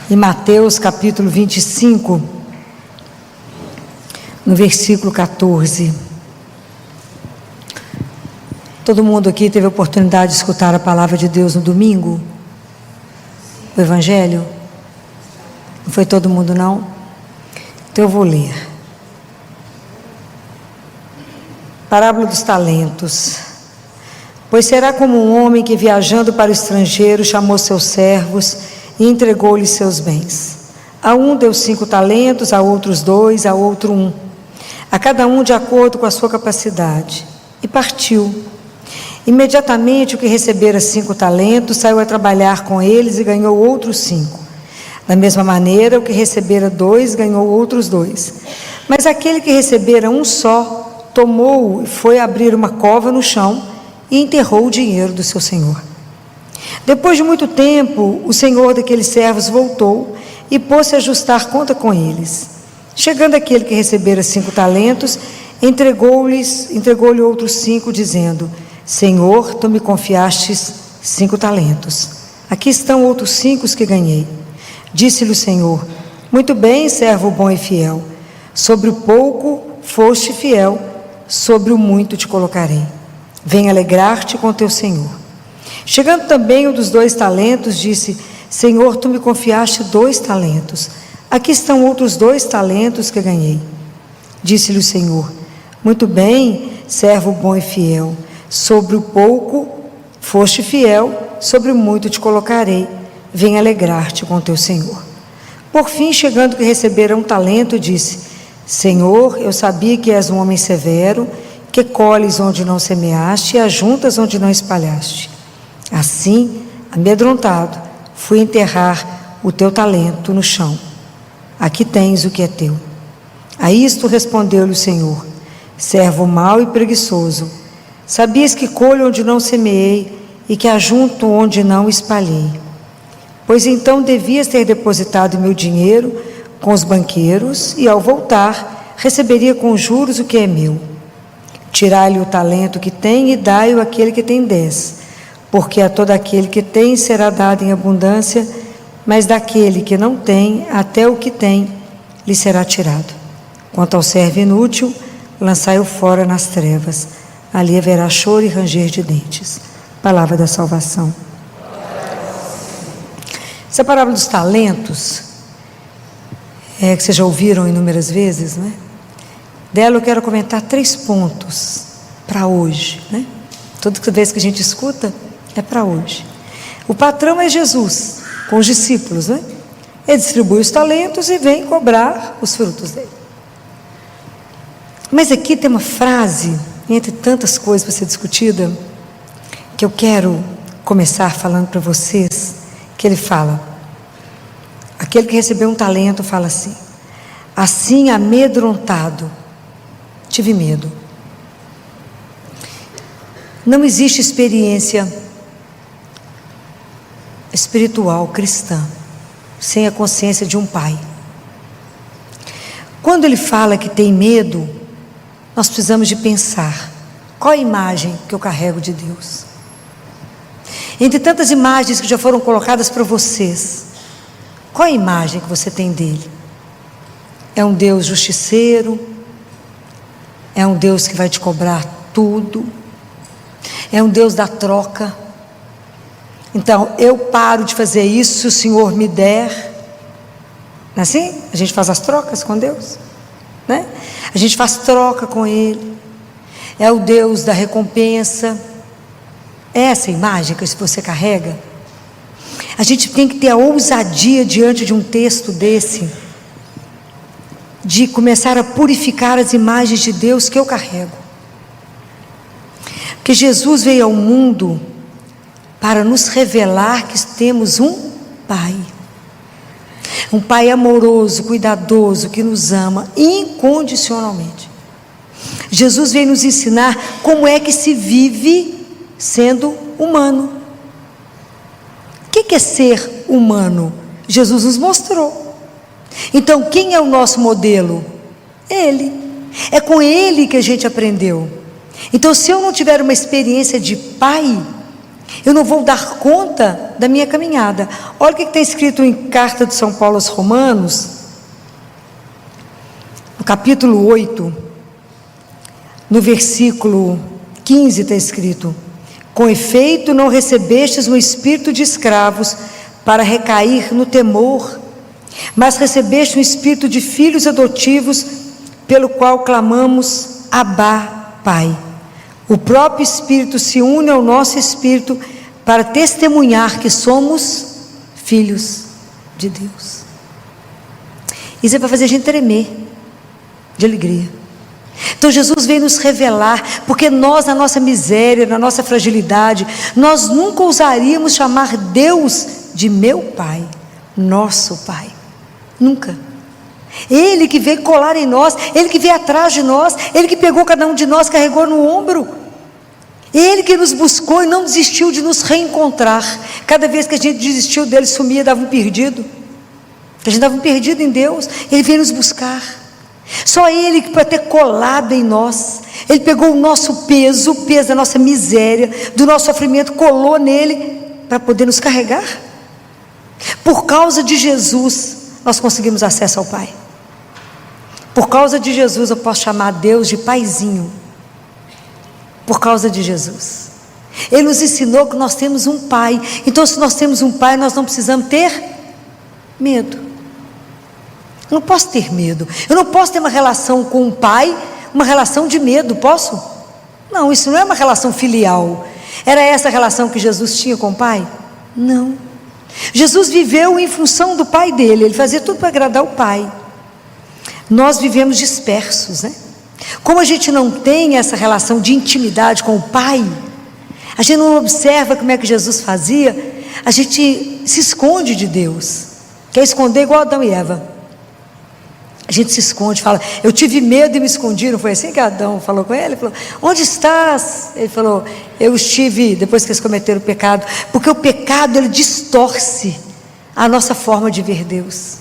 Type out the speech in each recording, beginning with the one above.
em Mateus capítulo 25, no versículo 14. Todo mundo aqui teve a oportunidade de escutar a palavra de Deus no domingo? O Evangelho? Não foi todo mundo, não? Então eu vou ler. Parábola dos talentos. Pois será como um homem que, viajando para o estrangeiro, chamou seus servos e entregou-lhes seus bens. A um deu 5 talentos, a outros 2, a outro 1, a cada um de acordo com a sua capacidade, e partiu. Imediatamente o que recebera 5 talentos saiu a trabalhar com eles e ganhou outros 5. Da mesma maneira, o que recebera 2 ganhou outros 2. Mas aquele que recebera 1 só, tomou-o e foi abrir uma cova no chão e enterrou o dinheiro do seu senhor. Depois de muito tempo, o senhor daqueles servos voltou e pôs-se a ajustar conta com eles. Chegando aquele que recebera 5 talentos, entregou-lhe outros 5, dizendo: Senhor, tu me confiastes 5 talentos. Aqui estão outros 5 que ganhei. Disse-lhe o Senhor: muito bem, servo bom e fiel. Sobre o pouco foste fiel, sobre o muito te colocarei. Vem alegrar-te com teu Senhor. Chegando também o dos 2 talentos, disse: Senhor, tu me confiaste 2 talentos. Aqui estão outros 2 talentos que ganhei. Disse-lhe o Senhor: muito bem, servo bom e fiel. Sobre o pouco foste fiel, sobre o muito te colocarei. Vem alegrar-te com teu Senhor. Por fim, chegando que recebera 1 talento, disse: Senhor, eu sabia que és um homem severo, que colhes onde não semeaste e ajuntas onde não espalhaste. Assim, amedrontado, fui enterrar o teu talento no chão. Aqui tens o que é teu. A isto respondeu-lhe o Senhor: servo mau e preguiçoso, sabias que colho onde não semeei e que ajunto onde não espalhei. Pois então devias ter depositado meu dinheiro com os banqueiros, e ao voltar receberia com juros o que é meu. Tirai-lhe o talento que tem e dai-o àquele que tem 10, porque a todo aquele que tem será dado em abundância, mas daquele que não tem, até o que tem lhe será tirado. Quanto ao servo inútil, lançai-o fora nas trevas, ali haverá choro e ranger de dentes. Palavra da salvação. Essa parábola dos talentos, que vocês já ouviram inúmeras vezes, né? Dela eu quero comentar 3 pontos para hoje, né? Toda vez que a gente escuta, é para hoje. O patrão é Jesus, com os discípulos, né? Ele distribui os talentos e vem cobrar os frutos dele. Mas aqui tem uma frase, entre tantas coisas para ser discutida, que eu quero começar falando para vocês, que ele fala, aquele que recebeu 1 talento fala assim: assim amedrontado, tive medo. Não existe experiência espiritual cristã sem a consciência de um pai. Quando ele fala que tem medo, nós precisamos de pensar: qual a imagem que eu carrego de Deus? Entre tantas imagens que já foram colocadas para vocês, qual a imagem que você tem dele? É um Deus justiceiro? É um Deus que vai te cobrar tudo? É um Deus da troca? Então, eu paro de fazer isso se o Senhor me der. Não é assim? A gente faz as trocas com Deus, né? A gente faz troca com Ele. É o Deus da recompensa. É essa imagem que você carrega? A gente tem que ter a ousadia diante de um texto desse, de começar a purificar as imagens de Deus que eu carrego. Porque Jesus veio ao mundo para nos revelar que temos um Pai. Um Pai amoroso, cuidadoso, que nos ama incondicionalmente. Jesus veio nos ensinar como é que se vive sendo humano. O que é ser humano? Jesus nos mostrou. Então, quem é o nosso modelo? Ele. É com Ele que a gente aprendeu. Então, se eu não tiver uma experiência de pai, Eu não vou dar conta da minha caminhada. Olha o que está escrito em carta de São Paulo aos Romanos, no capítulo 8, no versículo 15 está escrito: com efeito não recebestes um espírito de escravos para recair no temor, mas recebeste um espírito de filhos adotivos, pelo qual clamamos: Abá, Pai. O próprio Espírito se une ao nosso espírito para testemunhar que somos filhos de Deus. Isso é para fazer a gente tremer de alegria. Então Jesus veio nos revelar, porque nós, na nossa miséria, na nossa fragilidade, nós nunca ousaríamos chamar Deus de meu Pai, nosso Pai, nunca. Ele que veio colar em nós, Ele que veio atrás de nós, Ele que pegou cada um de nós, carregou no ombro, Ele que nos buscou e não desistiu de nos reencontrar. Cada vez que a gente desistiu dele, sumia, dava um perdido, a gente dava um perdido em Deus, Ele veio nos buscar. Só Ele que pode ter colado em nós. Ele pegou o nosso peso, o peso da nossa miséria, do nosso sofrimento, colou nele para poder nos carregar. Por causa de Jesus nós conseguimos acesso ao Pai. Por causa de Jesus eu posso chamar Deus de Paizinho. Por causa de Jesus Ele nos ensinou que nós temos um Pai. Então, se nós temos um Pai, nós não precisamos ter medo. Eu não posso ter medo. Eu não posso ter uma relação com um pai, uma relação de medo, posso? Não, isso não é uma relação filial. Era essa a relação que Jesus tinha com o Pai? Não. Jesus viveu em função do Pai dele, ele fazia tudo para agradar o Pai. Nós vivemos dispersos, né? Como a gente não tem essa relação de intimidade com o Pai, a gente não observa como é que Jesus fazia, a gente se esconde de Deus. Quer esconder igual Adão e Eva. A gente se esconde, fala: eu tive medo e me escondi. Não foi assim que Adão falou com ele? Ele falou: onde estás? Ele falou: eu estive, depois que eles cometeram o pecado. Porque o pecado, ele distorce a nossa forma de ver Deus.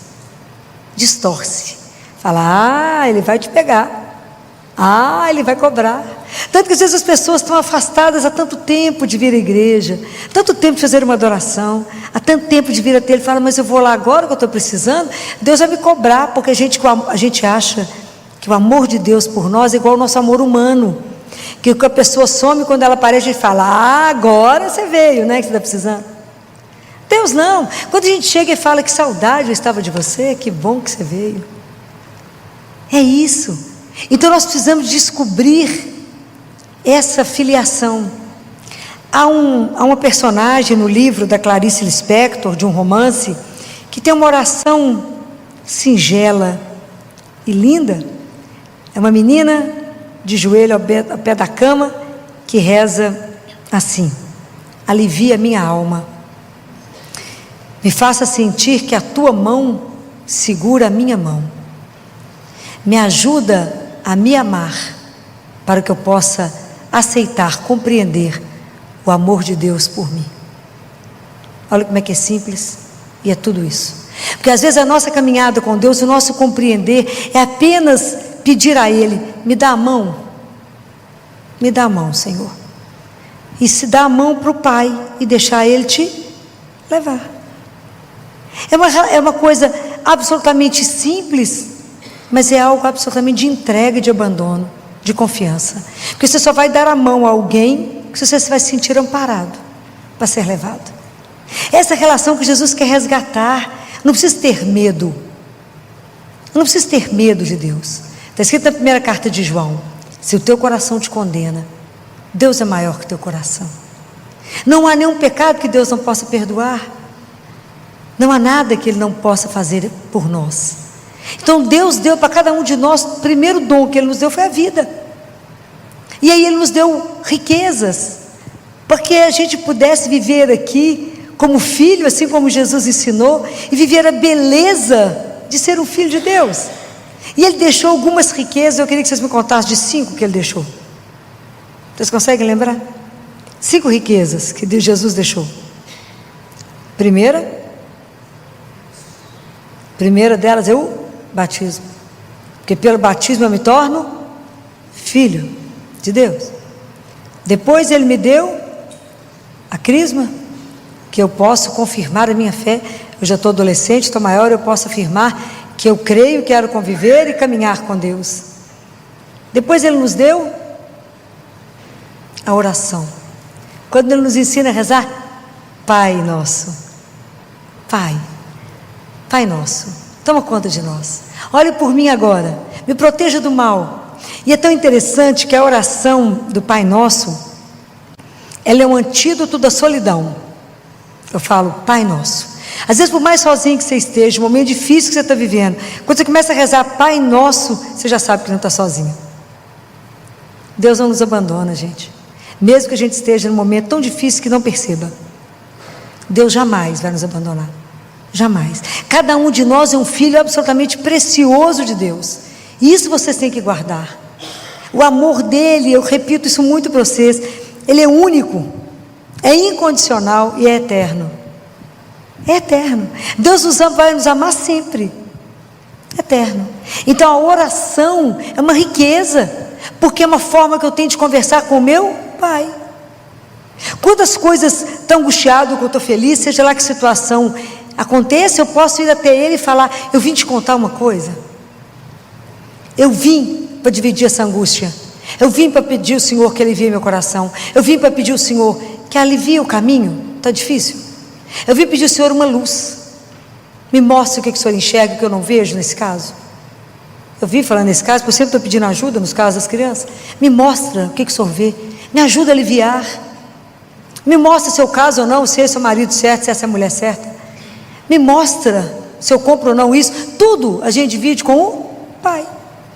Distorce. Fala: ele vai te pegar. Ele vai cobrar. Tanto que às vezes as pessoas estão afastadas há tanto tempo de vir à igreja, tanto tempo de fazer uma adoração, há tanto tempo de vir até ele. Fala: mas eu vou lá agora que eu estou precisando, Deus vai me cobrar. Porque a gente acha que o amor de Deus por nós é igual ao nosso amor humano, que a pessoa some, quando ela aparece, a gente fala: agora você veio, né, que você está precisando. Deus não. Quando a gente chega e fala: que saudade eu estava de você, que bom que você veio. É isso. Então nós precisamos descobrir essa filiação. Há uma personagem no livro da Clarice Lispector, de um romance, que tem uma oração singela e linda. É uma menina de joelho ao pé da cama, que reza assim: alivia minha alma, me faça sentir que a tua mão segura a minha mão, me ajuda a me amar, para que eu possa aceitar, compreender o amor de Deus por mim. Olha como é que é simples, e é tudo isso. Porque às vezes a nossa caminhada com Deus, o nosso compreender, é apenas pedir a Ele: me dá a mão, Senhor, e se dá a mão para o Pai, e deixar Ele te levar. É uma coisa absolutamente simples, mas é algo absolutamente de entrega, de abandono, de confiança. Porque você só vai dar a mão a alguém que você vai se sentir amparado para ser levado. Essa relação que Jesus quer resgatar. Não precisa ter medo. Não precisa ter medo de Deus. Está escrito na primeira carta de João: se o teu coração te condena, Deus é maior que o teu coração. Não há nenhum pecado que Deus não possa perdoar. Não há nada que Ele não possa fazer por nós. Então Deus deu para cada um de nós, o primeiro dom que Ele nos deu foi a vida. E aí Ele nos deu riquezas, para que a gente pudesse viver aqui como filho, assim como Jesus ensinou, e viver a beleza de ser um filho de Deus. E Ele deixou algumas riquezas. Eu queria que vocês me contassem de 5 que Ele deixou. Vocês conseguem lembrar? 5 riquezas que Jesus deixou. Primeira delas é o batismo, porque pelo batismo eu me torno filho de Deus. Depois Ele me deu a Crisma, que eu posso confirmar a minha fé. Eu já estou adolescente, estou maior, eu posso afirmar que eu creio, quero conviver e caminhar com Deus. Depois Ele nos deu a oração. Quando Ele nos ensina a rezar, Pai Nosso, Pai Nosso, toma conta de nós. Olhe por mim agora, me proteja do mal. E é tão interessante que a oração do Pai Nosso, ela é um antídoto da solidão. Eu falo, Pai Nosso. Às vezes, por mais sozinho que você esteja, um momento difícil que você está vivendo, quando você começa a rezar Pai Nosso, você já sabe que não está sozinho. Deus não nos abandona, gente. Mesmo que a gente esteja num momento tão difícil que não perceba, Deus jamais vai nos abandonar. Jamais. Cada um de nós é um filho absolutamente precioso de Deus. E isso vocês têm que guardar. O amor dele, eu repito isso muito para vocês, ele é único, é incondicional e é eterno. É eterno. Deus nos ama, vai nos amar sempre. Eterno. Então a oração é uma riqueza, porque é uma forma que eu tenho de conversar com o meu Pai. Quantas coisas estão angustiado, que eu estou feliz, seja lá que situação aconteça, eu posso ir até Ele e falar, eu vim te contar uma coisa. Eu vim para dividir essa angústia. Eu vim para pedir ao Senhor que alivie meu coração. Eu vim para pedir ao Senhor que alivie o caminho. Está difícil? Eu vim pedir ao Senhor uma luz. Me mostre o que o Senhor enxerga, o que eu não vejo nesse caso. Eu vim falando nesse caso, porque eu sempre estou pedindo ajuda nos casos das crianças. Me mostra o que o Senhor vê. Me ajuda a aliviar. Me mostra se é o caso ou não, se esse é o marido certo, se essa é a mulher certa. Me mostra se eu compro ou não isso. Tudo a gente divide com o Pai,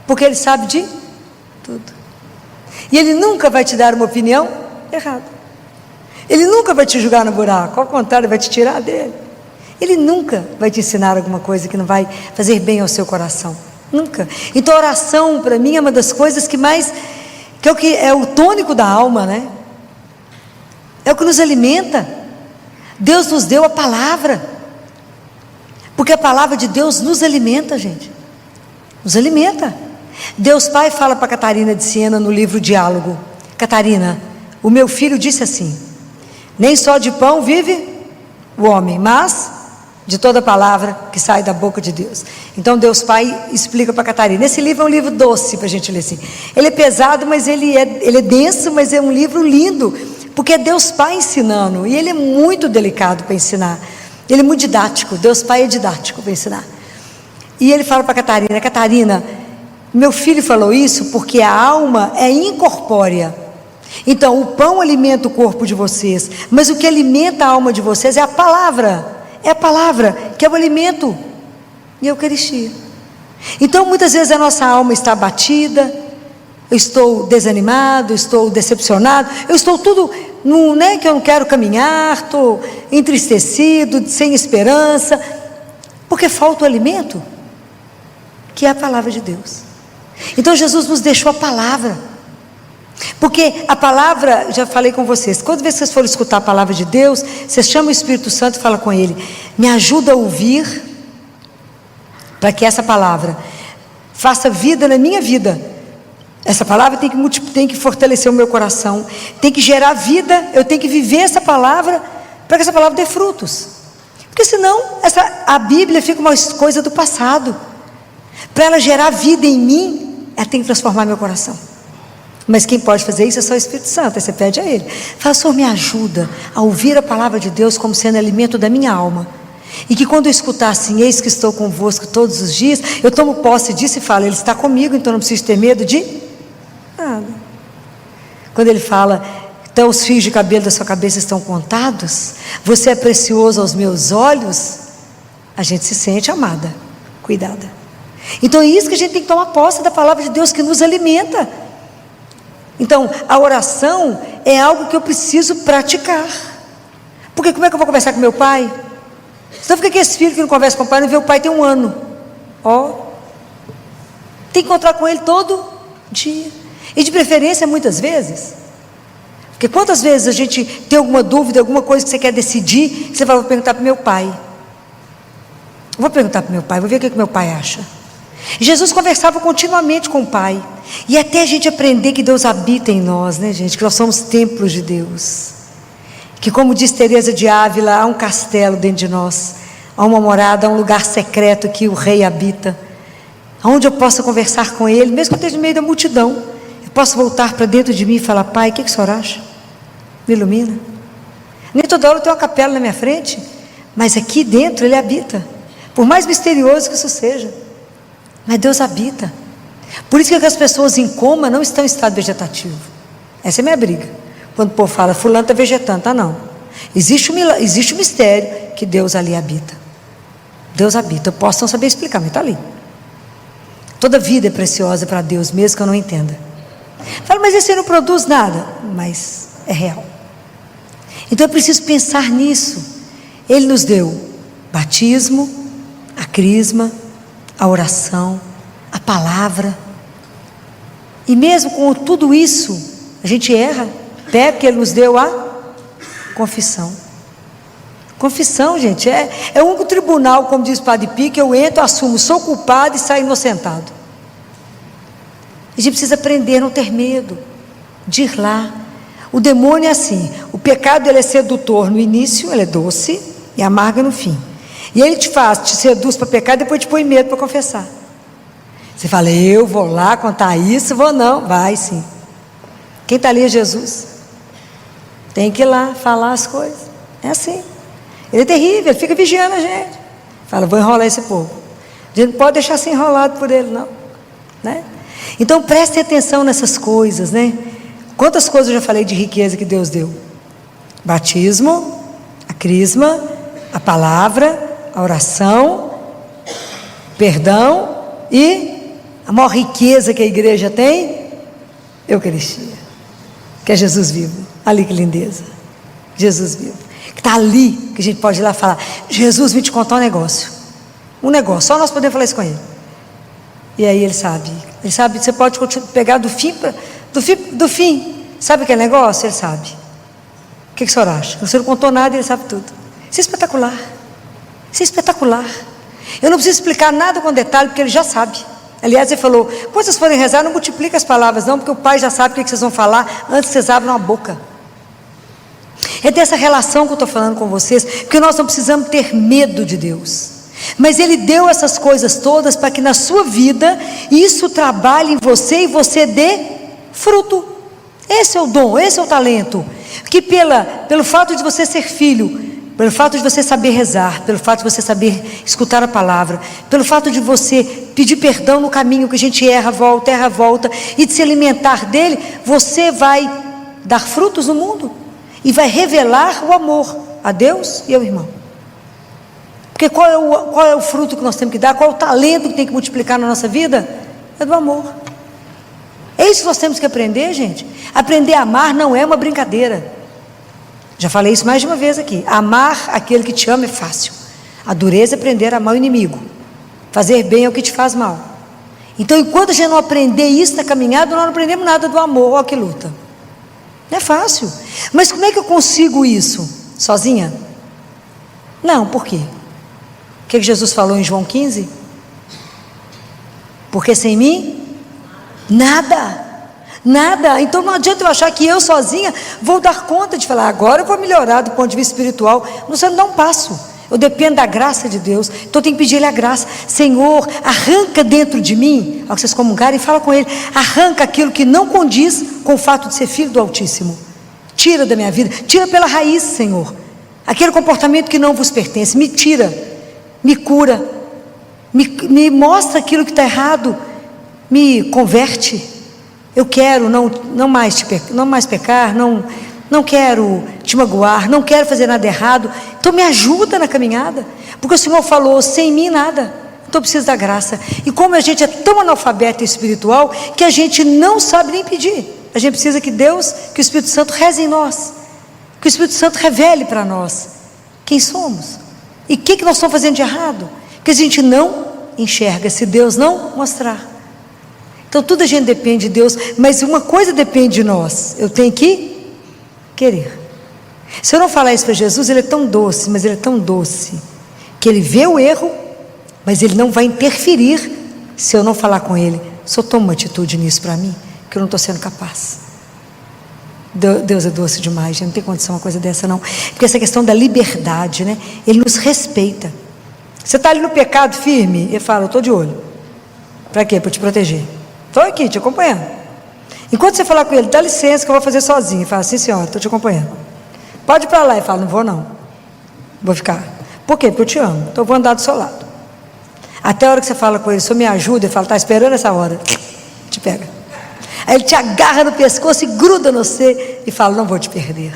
porque Ele sabe de tudo. E Ele nunca vai te dar uma opinião errada. Ele nunca vai te julgar no buraco, ao contrário, Ele vai te tirar dele. Ele nunca vai te ensinar alguma coisa que não vai fazer bem ao seu coração. Nunca. Então a oração para mim é uma das coisas que mais, que é o tônico da alma, né? É o que nos alimenta. Deus nos deu a palavra, porque a palavra de Deus nos alimenta, gente. Nos alimenta. Deus Pai fala para Catarina de Siena no livro Diálogo: Catarina, o meu filho disse assim: nem só de pão vive o homem, mas de toda palavra que sai da boca de Deus. Então Deus Pai explica para Catarina. Esse livro é um livro doce para a gente ler assim. Ele é pesado, mas ele é denso, mas é um livro lindo, porque é Deus Pai ensinando, e ele é muito delicado para ensinar. Ele é muito didático. Deus Pai é didático para ensinar. E ele fala para Catarina: Catarina, meu filho falou isso porque a alma é incorpórea. Então o pão alimenta o corpo de vocês, mas o que alimenta a alma de vocês é a palavra. É a palavra que é o alimento e a Eucaristia. Então muitas vezes a nossa alma está abatida, eu estou desanimado, eu estou decepcionado, eu estou tudo que eu não quero caminhar, estou entristecido, sem esperança, porque falta o alimento, que é a palavra de Deus. Então Jesus nos deixou a palavra, porque a palavra, já falei com vocês, quando vocês forem escutar a palavra de Deus, vocês chamam o Espírito Santo e falam com Ele: me ajuda a ouvir, para que essa palavra faça vida na minha vida. Essa palavra tem que fortalecer o meu coração, tem que gerar vida, eu tenho que viver essa palavra, para que essa palavra dê frutos, porque senão a Bíblia fica uma coisa do passado. Para ela gerar vida em mim, ela tem que transformar meu coração. Mas quem pode fazer isso é só o Espírito Santo. Aí você pede a Ele: fala, Senhor, me ajuda a ouvir a palavra de Deus como sendo alimento da minha alma, e que quando eu escutar assim: eis que estou convosco todos os dias, eu tomo posse disso e falo: Ele está comigo, então não preciso ter medo de nada. Quando Ele fala: então os fios de cabelo da sua cabeça estão contados, você é precioso aos meus olhos, a gente se sente amada, cuidada. Então é isso que a gente tem que tomar posse da palavra de Deus, que nos alimenta. Então a oração é algo que eu preciso praticar, porque como é que eu vou conversar com meu pai? Então fica que esse filho que não conversa com o pai, não vê o pai tem um ano, tem que encontrar com ele todo dia, e de preferência muitas vezes, porque quantas vezes a gente tem alguma dúvida, alguma coisa que você quer decidir, você vai: vou perguntar para o meu pai, vou perguntar para o meu pai, vou ver o que meu pai acha. Jesus conversava continuamente com o Pai, e até a gente aprender que Deus habita em nós, né, gente, que nós somos templos de Deus, que, como diz Teresa de Ávila, há um castelo dentro de nós, há uma morada, há um lugar secreto que o Rei habita, onde eu possa conversar com Ele, mesmo que eu esteja no meio da multidão, eu posso voltar para dentro de mim e falar: Pai, o que o Senhor acha? Me ilumina. Nem toda hora eu tenho uma capela na minha frente, mas aqui dentro Ele habita, por mais misterioso que isso seja, mas Deus habita. Por isso que as pessoas em coma não estão em estado vegetativo. Essa é a minha briga. Quando o povo fala, fulano está vegetando, tá não. Existe um mistério que Deus ali habita. Deus habita, eu posso não saber explicar, mas está ali. Toda vida é preciosa para Deus, mesmo que eu não entenda. Fala, mas esse não produz nada, mas é real. Então é preciso pensar nisso. Ele nos deu batismo, a crisma, a oração, a palavra. E mesmo com tudo isso, a gente erra. Até porque Ele nos deu a confissão. Confissão, gente, é o único tribunal, como diz o Padre Pio, que eu entro, assumo, sou culpado e saio inocentado. A gente precisa aprender a não ter medo de ir lá. O demônio é assim, o pecado ele é sedutor no início, ele é doce e amarga no fim. E ele te seduz para pecar, depois te põe medo para confessar. Você fala, eu vou lá contar isso, vou não, vai sim. Quem está ali é Jesus. Tem que ir lá falar as coisas. É assim. Ele é terrível, ele fica vigiando a gente. Fala, vou enrolar esse povo. A gente não pode deixar ser enrolado por ele, não. Né? Então preste atenção nessas coisas, né? Quantas coisas eu já falei de riqueza que Deus deu? Batismo, a crisma, a palavra, a oração, perdão e a maior riqueza que a igreja tem, Eucaristia, que é Jesus vivo. Ali que lindeza, Jesus vivo, que está ali, que a gente pode ir lá falar, Jesus, vim te contar um negócio, só nós podemos falar isso com Ele. E aí Ele sabe, você pode pegar do fim, sabe aquele negócio? Ele sabe. O que o senhor acha? Você não contou nada e Ele sabe tudo. Isso é espetacular, isso é espetacular. Eu não preciso explicar nada com detalhe, porque Ele já sabe. Aliás, Ele falou, quando vocês forem rezar, não multiplica as palavras não, porque o Pai já sabe o que vocês vão falar, antes que vocês abram a boca. É dessa relação que eu estou falando com vocês, porque nós não precisamos ter medo de Deus, mas Ele deu essas coisas todas, para que na sua vida, isso trabalhe em você, e você dê fruto. Esse é o dom, esse é o talento, que pelo fato de você ser filho, pelo fato de você saber rezar, pelo fato de você saber escutar a palavra, pelo fato de você pedir perdão no caminho que a gente erra, volta, e de se alimentar dele, você vai dar frutos no mundo, e vai revelar o amor a Deus e ao irmão. Porque qual é o fruto que nós temos que dar? Qual é o talento que tem que multiplicar na nossa vida? É do amor. É isso que nós temos que aprender, gente. Aprender a amar não é uma brincadeira. Já falei isso mais de uma vez aqui. Amar aquele que te ama é fácil. A dureza é aprender a amar o inimigo. Fazer bem é o que te faz mal. Então, enquanto a gente não aprender isso na caminhada, nós não aprendemos nada do amor. Olha que luta. Não é fácil. Mas como é que eu consigo isso? Sozinha? Não, por quê? O que Jesus falou em João 15? Porque sem mim, nada. Então não adianta eu achar que eu sozinha vou dar conta de falar, agora eu vou melhorar do ponto de vista espiritual. Você não dá um passo. Eu dependo da graça de Deus. Então eu tenho que pedir Ele a graça. Senhor, arranca dentro de mim, ao que vocês comungarem, fala com Ele, arranca aquilo que não condiz com o fato de ser filho do Altíssimo. Tira da minha vida, tira pela raiz, Senhor, aquele comportamento que não vos pertence. Me tira, me cura, me mostra aquilo que está errado, me converte. Eu quero não mais pecar, não quero te magoar, não quero fazer nada errado. Então me ajuda na caminhada, porque o Senhor falou, sem mim nada. Então eu preciso da graça. E como a gente é tão analfabeto espiritual, que a gente não sabe nem pedir, a gente precisa que Deus, que o Espírito Santo reze em nós, que o Espírito Santo revele para nós quem somos, e o que nós estamos fazendo de errado, que a gente não enxerga, se Deus não mostrar. Então tudo a gente depende de Deus, mas uma coisa depende de nós, eu tenho que querer. Se eu não falar isso para Jesus, Ele é tão doce, mas Ele é tão doce, que Ele vê o erro, mas Ele não vai interferir, se eu não falar com Ele, só toma uma atitude nisso para mim, que eu não estou sendo capaz. Deus é doce demais, gente, não tem condição uma coisa dessa não. Porque essa questão da liberdade, né? Ele nos respeita. Você está ali no pecado firme, ele fala, eu estou de olho. Para quê? Para te proteger. Estou aqui, te acompanhando. Enquanto você falar com ele, dá licença que eu vou fazer sozinho. Ele fala, sim senhora, estou te acompanhando. Pode ir para lá. Ele fala, não vou não. Vou ficar. Por quê? Porque eu te amo. Então eu vou andar do seu lado. Até a hora que você fala com ele, senhor me ajuda, ele fala, está esperando essa hora. Te pega. Aí ele te agarra no pescoço e gruda no você e fala, não vou te perder.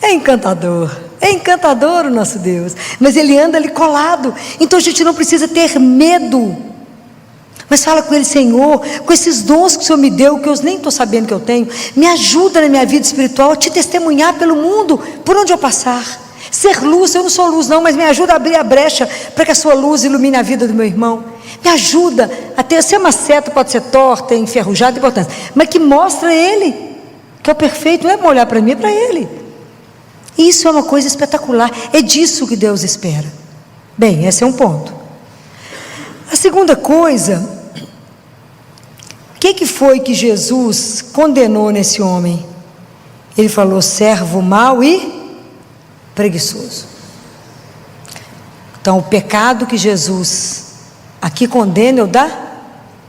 É encantador o nosso Deus, mas ele anda ali colado, então a gente não precisa ter medo, mas fala com ele, Senhor, com esses dons que o Senhor me deu, que eu nem estou sabendo que eu tenho, me ajuda na minha vida espiritual, a te testemunhar pelo mundo, por onde eu passar, ser luz. Eu não sou luz não, mas me ajuda a abrir a brecha, para que a sua luz ilumine a vida do meu irmão, me ajuda a ter, ser uma seta, pode ser torta, enferrujada, importante, mas que mostra ele, que é o perfeito, não é olhar para mim, é para ele. Isso é uma coisa espetacular, é disso que Deus espera. Bem, esse é um ponto. A segunda coisa, o que foi que Jesus condenou nesse homem? Ele falou, servo mau e preguiçoso. Então o pecado que Jesus aqui condena é o da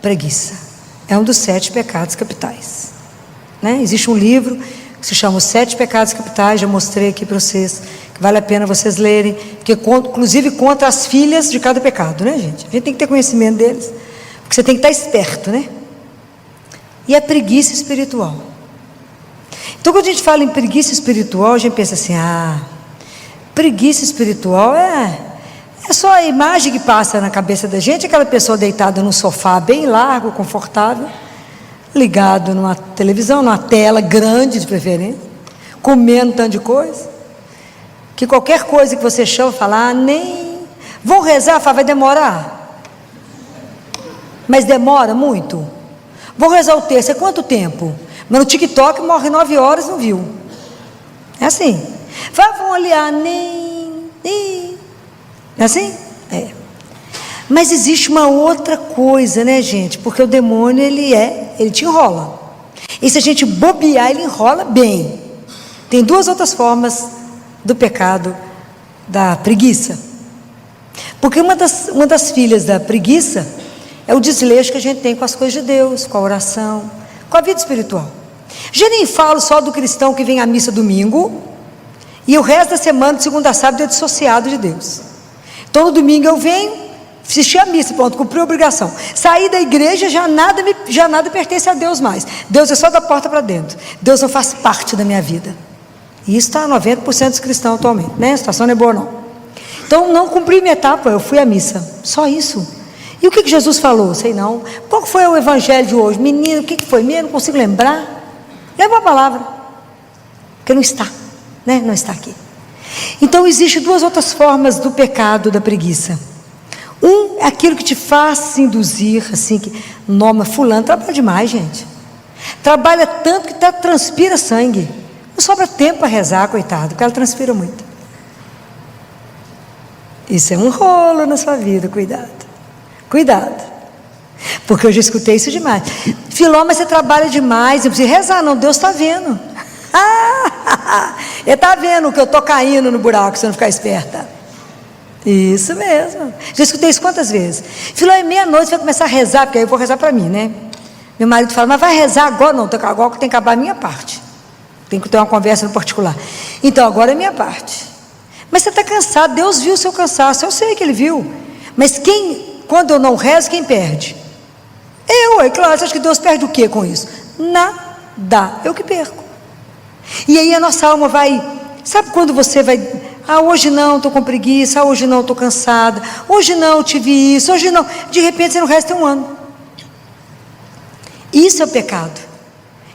preguiça. É um dos 7 pecados capitais, né? Existe um livro que se chama Os 7 Pecados Capitais, já mostrei aqui para vocês, que vale a pena vocês lerem, porque inclusive conta as filhas de cada pecado, né, gente? A gente tem que ter conhecimento deles, porque você tem que estar esperto, né? E a preguiça espiritual. Então quando a gente fala em preguiça espiritual, a gente pensa assim, preguiça espiritual é só a imagem que passa na cabeça da gente, aquela pessoa deitada num sofá bem largo, confortável, ligado numa televisão, numa tela grande de preferência, comendo tanto de coisa, que qualquer coisa que você chama, falar, nem vou rezar, fala, vai demorar, mas demora muito. Vou rezar o texto, é quanto tempo? Mas no TikTok morre 9 horas, não viu? É assim. Vão olhar, nem. É assim? É. Mas existe uma outra coisa, né, gente? Porque o demônio, ele te enrola. E se a gente bobear, ele enrola bem. Tem 2 outras formas do pecado da preguiça. Porque uma das filhas da preguiça é o desleixo que a gente tem com as coisas de Deus, com a oração, com a vida espiritual. Já nem falo só do cristão que vem à missa domingo e o resto da semana, de segunda a sábado, é dissociado de Deus. Então no domingo eu venho assistir a missa, pronto, cumpri a obrigação. Sair da igreja, já nada pertence a Deus mais. Deus é só da porta para dentro. Deus não faz parte da minha vida. E isso está 90% dos cristãos atualmente, né? A situação não é boa não. Então não cumpri minha etapa, eu fui à missa. Só isso. E o que Jesus falou? Sei não. Qual foi o evangelho de hoje? Menino, o que foi mesmo? Não consigo lembrar. Lembra a palavra. Porque não está, né? Não está aqui. Então existem 2 outras formas do pecado da preguiça. Um é aquilo que te faz se induzir, assim, que, mas fulano trabalha demais, gente. Trabalha tanto que transpira sangue. Não sobra tempo para rezar, coitado, porque ela transpira muito. Isso é um rolo na sua vida, cuidado. Cuidado. Porque eu já escutei isso demais. Filó, mas você trabalha demais, não precisa rezar não, Deus está vendo. Ele está vendo que eu estou caindo no buraco, se eu não ficar esperta. Isso mesmo. Já escutei isso quantas vezes? Filó, é meia-noite, vai começar a rezar, porque aí eu vou rezar para mim, né? Meu marido fala, mas vai rezar agora? Não, agora tem que acabar a minha parte. Tem que ter uma conversa no particular. Então, agora é a minha parte. Mas você está cansado, Deus viu o seu cansaço, eu sei que Ele viu. Mas quando eu não rezo, quem perde? É claro, você acha que Deus perde o que com isso? Nada, eu que perco. E aí a nossa alma vai, sabe quando você vai, hoje não, estou com preguiça, hoje não, estou cansada, hoje não, tive isso, hoje não, de repente você não resta um ano. Isso é o pecado,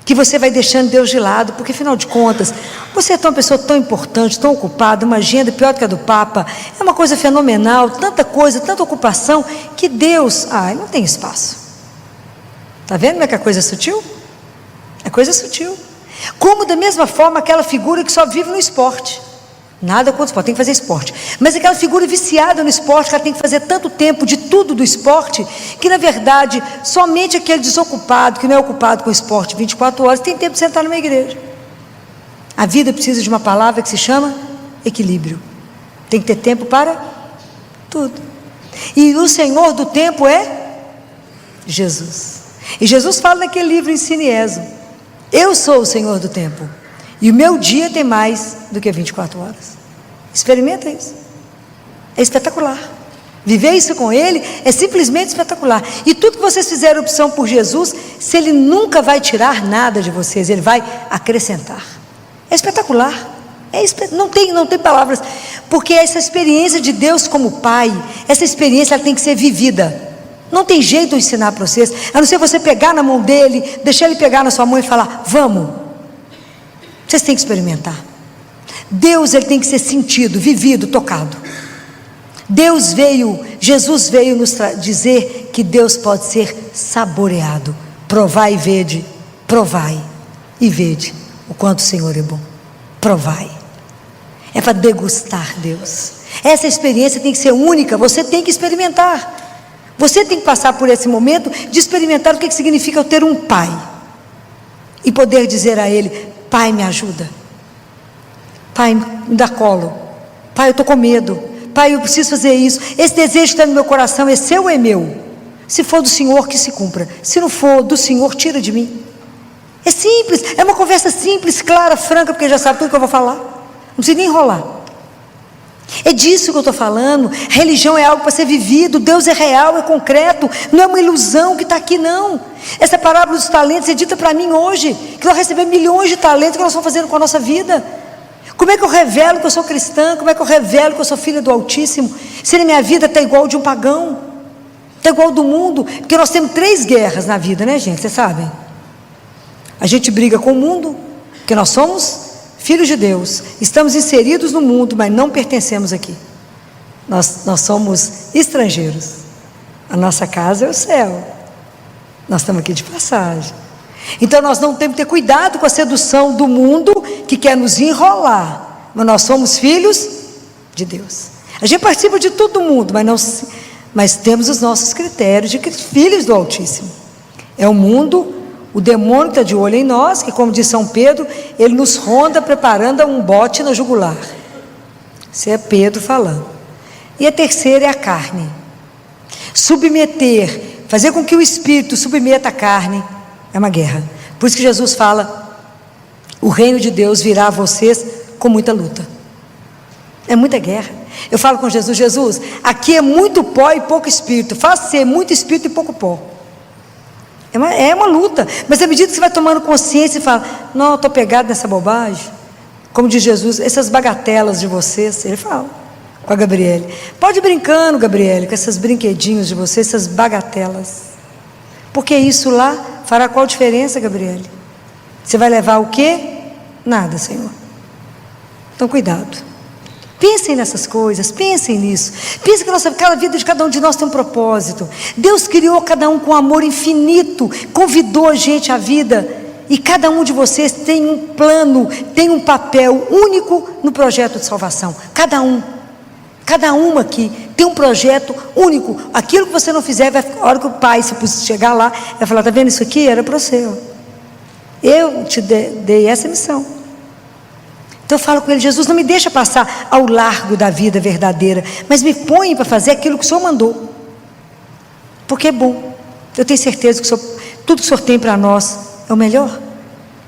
que você vai deixando Deus de lado, porque afinal de contas, você é uma pessoa tão importante, tão ocupada, uma agenda pior do que a do Papa, é uma coisa fenomenal, tanta coisa, tanta ocupação, que Deus, não tem espaço. Está vendo como é que a coisa é sutil? É coisa sutil. Como da mesma forma aquela figura que só vive no esporte. Nada contra o esporte, tem que fazer esporte. Mas aquela figura viciada no esporte, que ela tem que fazer tanto tempo de tudo do esporte, que na verdade, somente aquele desocupado, que não é ocupado com o esporte 24 horas, tem tempo de sentar numa igreja. A vida precisa de uma palavra que se chama equilíbrio. Tem que ter tempo para tudo. E o Senhor do tempo é Jesus. E Jesus fala naquele livro Ensine Ezo: eu sou o Senhor do tempo, e o meu dia tem mais do que 24 horas. Experimenta isso. É espetacular. Viver isso com Ele é simplesmente espetacular. E tudo que vocês fizeram opção por Jesus, se Ele nunca vai tirar nada de vocês, Ele vai acrescentar. É espetacular. Não tem palavras. Porque essa experiência de Deus como Pai, essa experiência ela tem que ser vivida. Não tem jeito de ensinar para vocês, a não ser você pegar na mão dele, deixar ele pegar na sua mão e falar: vamos. Vocês têm que experimentar. Deus, ele tem que ser sentido, vivido, tocado. Jesus veio nos dizer que Deus pode ser saboreado. Provai e vede, provai e vede o quanto o Senhor é bom. Provai. É para degustar Deus. Essa experiência tem que ser única, você tem que experimentar. Você tem que passar por esse momento de experimentar o que significa eu ter um pai. E poder dizer a ele: pai, me ajuda. Pai, me dá colo. Pai, eu estou com medo. Pai, eu preciso fazer isso. Esse desejo que está no meu coração é seu ou é meu? Se for do Senhor, que se cumpra. Se não for do Senhor, tira de mim. É simples, é uma conversa simples, clara, franca, porque já sabe tudo que eu vou falar. Não precisa nem enrolar. É disso que eu estou falando. Religião é algo para ser vivido. Deus é real, é concreto. Não é uma ilusão que está aqui, não. Essa parábola dos talentos é dita para mim hoje, que nós recebemos milhões de talentos que nós estamos fazendo com a nossa vida. Como é que eu revelo que eu sou cristã? Como é que eu revelo que eu sou filha do Altíssimo, se na minha vida está igual de um pagão, está igual do mundo? Porque nós temos 3 guerras na vida, né, gente? Vocês sabem? A gente briga com o mundo, porque nós somos filhos de Deus, estamos inseridos no mundo, mas não pertencemos aqui. Nós somos estrangeiros. A nossa casa é o céu. Nós estamos aqui de passagem. Então nós não temos que ter cuidado com a sedução do mundo que quer nos enrolar. Mas nós somos filhos de Deus. A gente participa de todo mundo, mas temos os nossos critérios de filhos do Altíssimo. É o mundo. O demônio está de olho em nós, que, como diz São Pedro, ele nos ronda preparando um bote na jugular. Isso é Pedro falando. E a terceira é a carne. Submeter, fazer com que o Espírito submeta a carne, é uma guerra. Por isso que Jesus fala: o reino de Deus virá a vocês com muita luta. É muita guerra. Eu falo com Jesus: Jesus, aqui é muito pó e pouco Espírito. Faça ser muito Espírito e pouco pó. É uma luta, mas à medida que você vai tomando consciência e fala: não, eu estou pegado nessa bobagem, como diz Jesus, essas bagatelas de vocês, ele fala com a Gabriele: pode ir brincando, Gabriele, com esses brinquedinhos de vocês, essas bagatelas, porque isso lá fará qual diferença, Gabriele? Você vai levar o quê? Nada, Senhor. Então cuidado. Pensem nessas coisas, pensem nisso. Pensem que cada vida de cada um de nós tem um propósito. Deus criou cada um com amor infinito, convidou a gente à vida, e cada um de vocês tem um plano, tem um papel único no projeto de salvação. Cada uma aqui tem um projeto único. Aquilo que você não fizer, a hora que o Pai, se chegar lá, vai falar: está vendo isso aqui? Era para você. Eu te dei essa missão. Então eu falo com ele: Jesus, não me deixa passar ao largo da vida verdadeira, mas me põe para fazer aquilo que o Senhor mandou, porque é bom. Eu tenho certeza que tudo que o Senhor tem para nós é o melhor.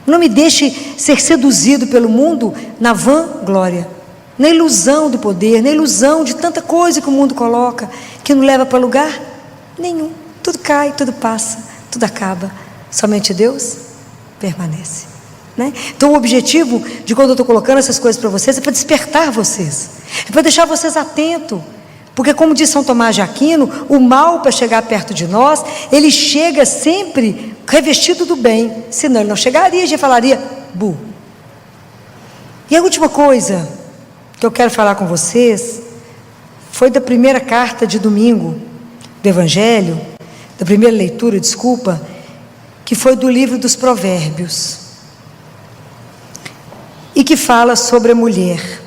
Não me deixe ser seduzido pelo mundo na vã glória, na ilusão do poder, na ilusão de tanta coisa que o mundo coloca, que não leva para lugar nenhum. Tudo cai, tudo passa, tudo acaba. Somente Deus permanece. Então o objetivo de quando eu estou colocando essas coisas para vocês é para despertar vocês, é para deixar vocês atentos, porque, como diz São Tomás de Aquino, o mal, para chegar perto de nós, ele chega sempre revestido do bem, senão ele não chegaria, a gente falaria: bu. E a última coisa que eu quero falar com vocês foi da primeira carta de domingo do Evangelho, da primeira leitura, que foi do livro dos Provérbios, e que fala sobre a mulher.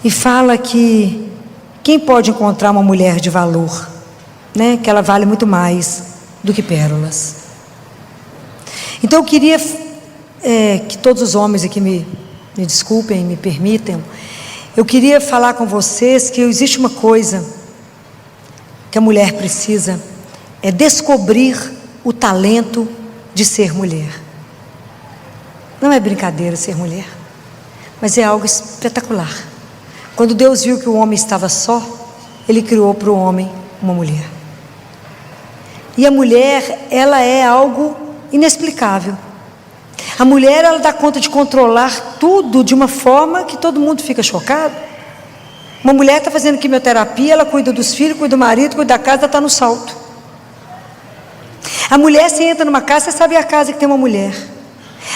e fala que quem pode encontrar uma mulher de valor, né? Que ela vale muito mais do que pérolas. Então eu queria que todos os homens aqui me desculpem, me permitam. Eu queria falar com vocês que existe uma coisa que a mulher precisa, é descobrir o talento de ser mulher. Não é brincadeira ser mulher, mas é algo espetacular. Quando Deus viu que o homem estava só, Ele criou para o homem uma mulher. E a mulher, ela é algo inexplicável. A mulher, ela dá conta de controlar tudo de uma forma que todo mundo fica chocado. Uma mulher está fazendo quimioterapia, ela cuida dos filhos, cuida do marido, cuida da casa, está no salto. A mulher, você entra numa casa, você sabe a casa que tem uma mulher.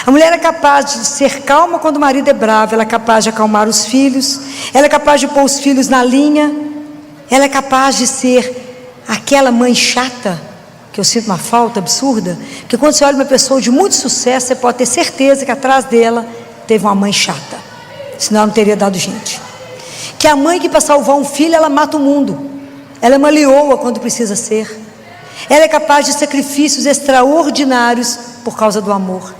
A mulher é capaz de ser calma quando o marido é bravo, ela é capaz de acalmar os filhos, ela é capaz de pôr os filhos na linha, ela é capaz de ser aquela mãe chata, que eu sinto uma falta absurda, porque quando você olha uma pessoa de muito sucesso, você pode ter certeza que atrás dela teve uma mãe chata, senão ela não teria dado gente. Que a mãe que para salvar um filho, ela mata o mundo, ela é uma leoa quando precisa ser, ela é capaz de sacrifícios extraordinários por causa do amor.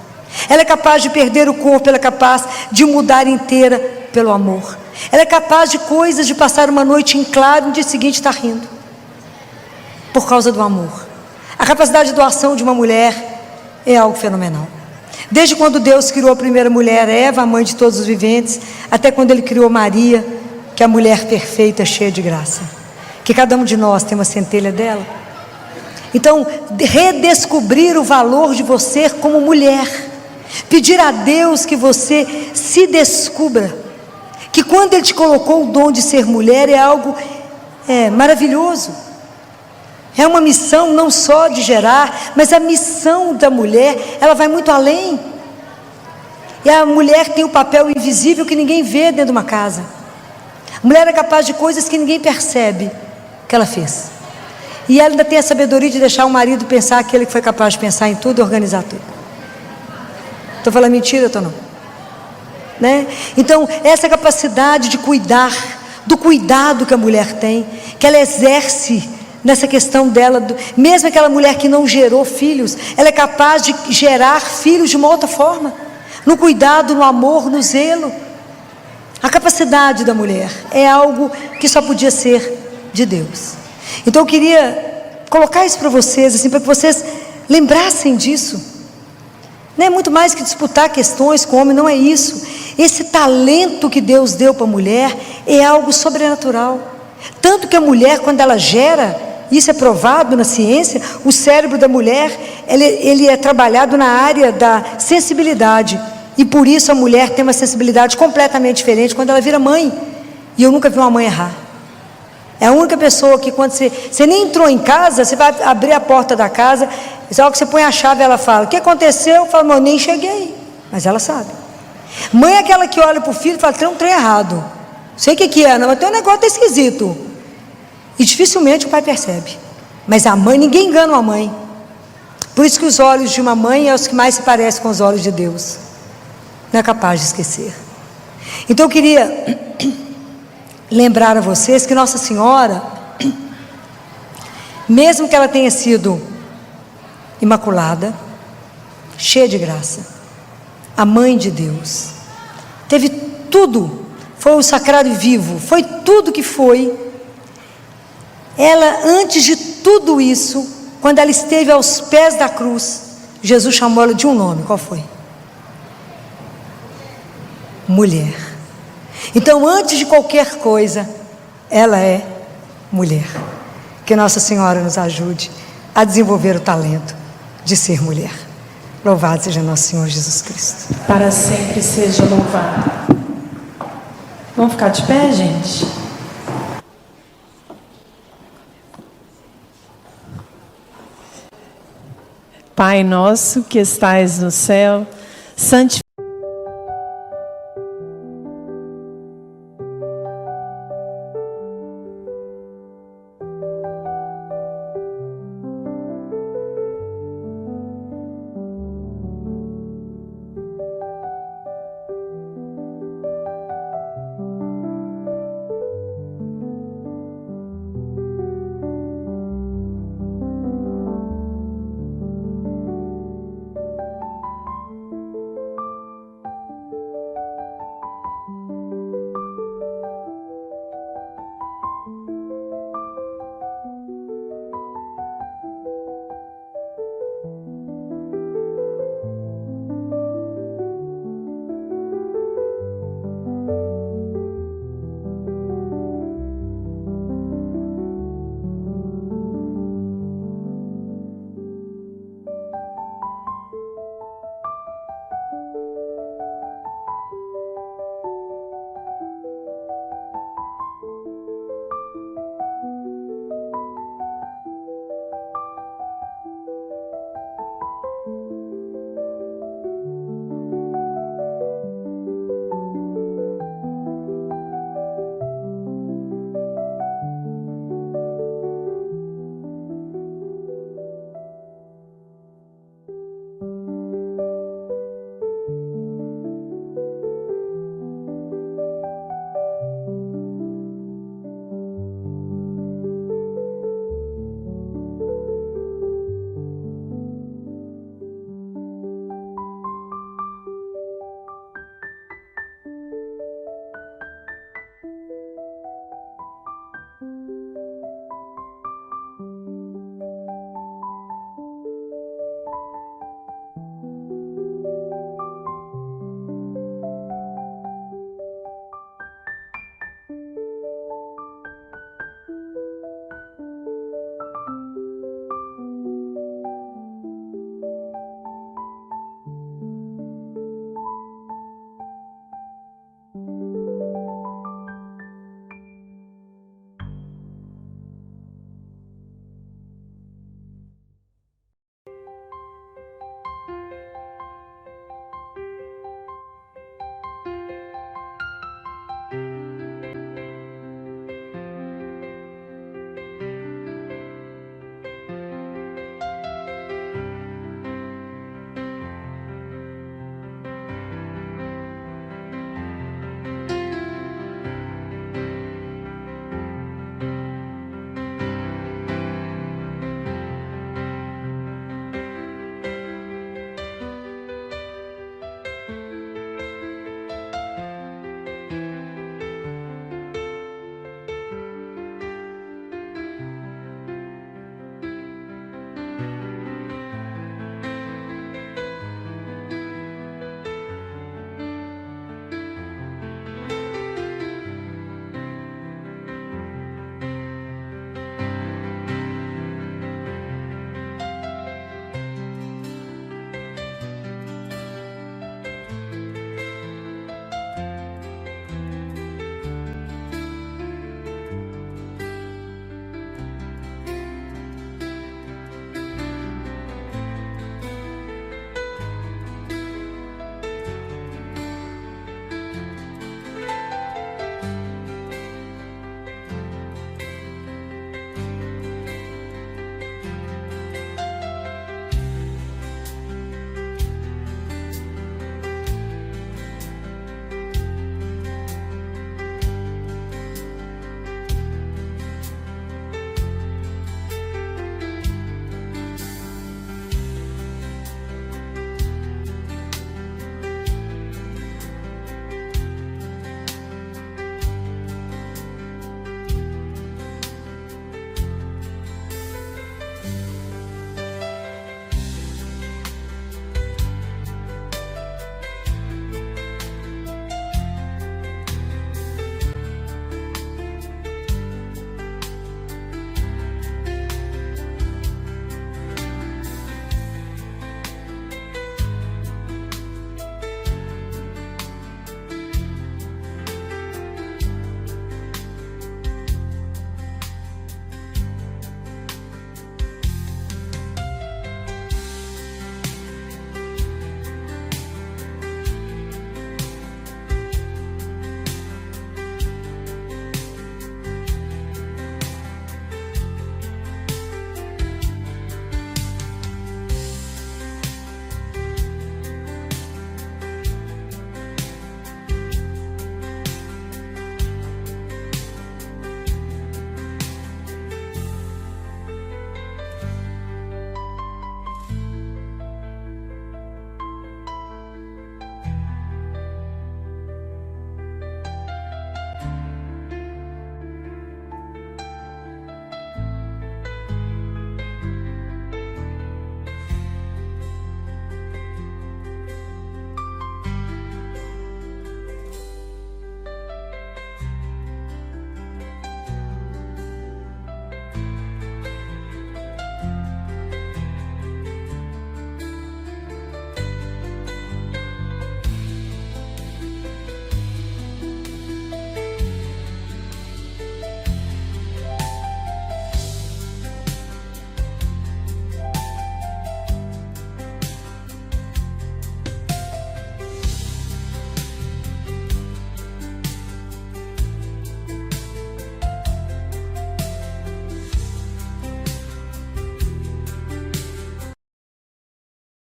Ela é capaz de perder o corpo, ela é capaz de mudar inteira pelo amor. Ela é capaz de coisas, de passar uma noite em claro e no dia seguinte estar rindo, por causa do amor. A capacidade de doação de uma mulher é algo fenomenal. Desde quando Deus criou a primeira mulher, Eva, a mãe de todos os viventes, até quando Ele criou Maria, que é a mulher perfeita, cheia de graça, que cada um de nós tem uma centelha dela. Então, redescobrir o valor de você como mulher, pedir a Deus que você se descubra, que quando Ele te colocou o dom de ser mulher é algo maravilhoso, é uma missão não só de gerar, mas a missão da mulher, ela vai muito além, e a mulher tem o papel invisível que ninguém vê dentro de uma casa. A mulher é capaz de coisas que ninguém percebe que ela fez, e ela ainda tem a sabedoria de deixar o marido pensar aquele que foi capaz de pensar em tudo e organizar tudo. Estou falando mentira, estou não? Né? Então, essa capacidade de cuidar, do cuidado que a mulher tem, que ela exerce nessa questão dela, mesmo aquela mulher que não gerou filhos, ela é capaz de gerar filhos de uma outra forma, no cuidado, no amor, no zelo. A capacidade da mulher é algo que só podia ser de Deus. Então eu queria colocar isso para vocês, assim, para que vocês lembrassem disso. Não é muito mais que disputar questões com o homem, não é isso. Esse talento que Deus deu para a mulher é algo sobrenatural. Tanto que a mulher, quando ela gera, isso é provado na ciência, o cérebro da mulher, ele é trabalhado na área da sensibilidade. E por isso a mulher tem uma sensibilidade completamente diferente quando ela vira mãe. E eu nunca vi uma mãe errar. É a única pessoa que quando você nem entrou em casa, você vai abrir a porta da casa, só que você põe a chave, ela fala, o que aconteceu? Eu falo, eu nem cheguei, mas ela sabe. Mãe é aquela que olha para o filho e fala, tem um trem errado, sei o que é, não, mas tem um negócio esquisito, e dificilmente o pai percebe, mas a mãe, ninguém engana uma mãe. Por isso que os olhos de uma mãe é os que mais se parecem com os olhos de Deus, não é capaz de esquecer. Então eu queria lembrar a vocês que Nossa Senhora, mesmo que ela tenha sido imaculada, cheia de graça, a mãe de Deus, teve tudo, foi o sacrário vivo, foi tudo que foi. Ela, antes de tudo isso, quando ela esteve aos pés da cruz, Jesus chamou ela de um nome, qual foi? Mulher. Então, antes de qualquer coisa, ela é mulher. Que Nossa Senhora nos ajude a desenvolver o talento de ser mulher. Louvado seja nosso Senhor Jesus Cristo. Para sempre seja louvado. Vamos ficar de pé, gente? Pai nosso que estais no céu, santificado